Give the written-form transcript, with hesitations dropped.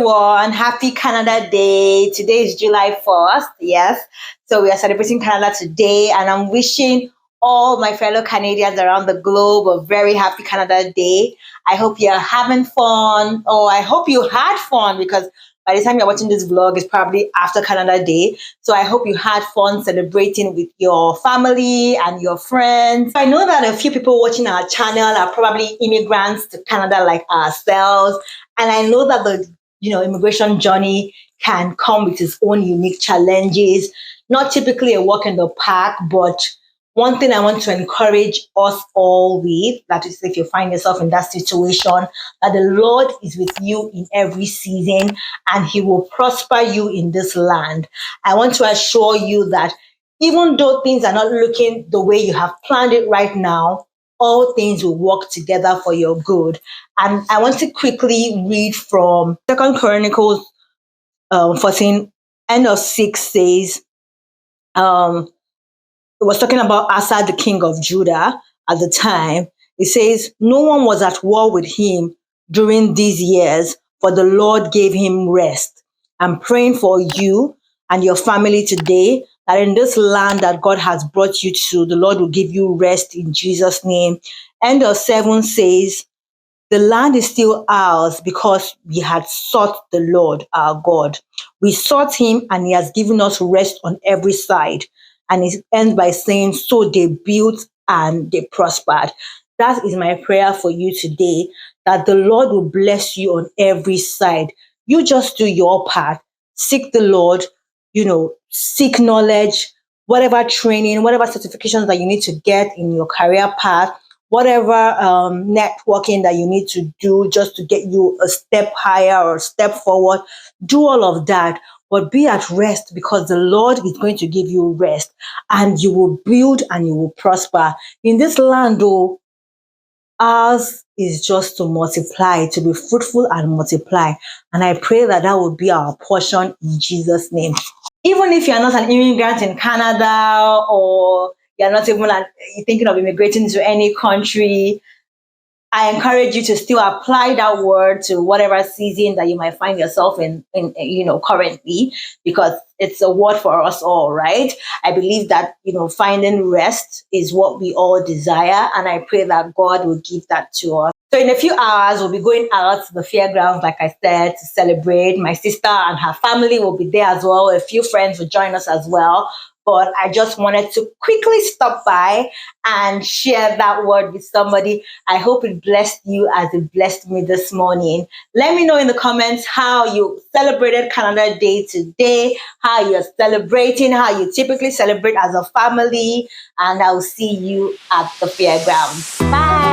everyone. Happy Canada Day. Today is July 1st. Yes. So we are celebrating Canada today, and I'm wishing all my fellow Canadians around the globe a very happy Canada Day. I hope you're having fun, or I hope you had fun, because by the time you're watching this vlog, it's probably after Canada Day. So I hope you had fun celebrating with your family and your friends. I know that a few people watching our channel are probably immigrants to Canada like ourselves. And I know that the immigration journey can come with its own unique challenges. Not typically a walk in the park, but one thing I want to encourage us all with, that is, if you find yourself in that situation, that the Lord is with you in every season and He will prosper you in this land. I want to assure you that even though things are not looking the way you have planned it right now, all things will work together for your good. And I want to quickly read from 2 Chronicles 14, end of 6 says, it was talking about Asa, the king of Judah at the time. It says, no one was at war with him during these years, for the Lord gave him rest. I'm praying for you and your family today that in this land that God has brought you to, the Lord will give you rest in Jesus' name. End of 7 says, the land is still ours because we had sought the Lord our God. We sought him and he has given us rest on every side. And it ends by saying, so they built and they prospered. That is my prayer for you today, that the Lord will bless you on every side. You just do your part. Seek the Lord, seek knowledge, whatever training, whatever certifications that you need to get in your career path, whatever networking that you need to do just to get you a step higher or a step forward. Do all of that. But be at rest, because the Lord is going to give you rest, and you will build and you will prosper. In this land, though, ours is just to multiply, to be fruitful and multiply. And I pray that that will be our portion in Jesus' name. Even if you're not an immigrant in Canada, or you're not even thinking of immigrating to any country, I encourage you to still apply that word to whatever season that you might find yourself in currently, because it's a word for us all, right? I believe that, finding rest is what we all desire, and I pray that God will give that to us. So in a few hours, we'll be going out to the fairgrounds, like I said, to celebrate. My sister and her family will be there as well. A few friends will join us as well. But I just wanted to quickly stop by and share that word with somebody. I hope it blessed you as it blessed me this morning. Let me know in the comments how you celebrated Canada Day today, how you're celebrating, how you typically celebrate as a family, and I'll see you at the fairgrounds. Bye.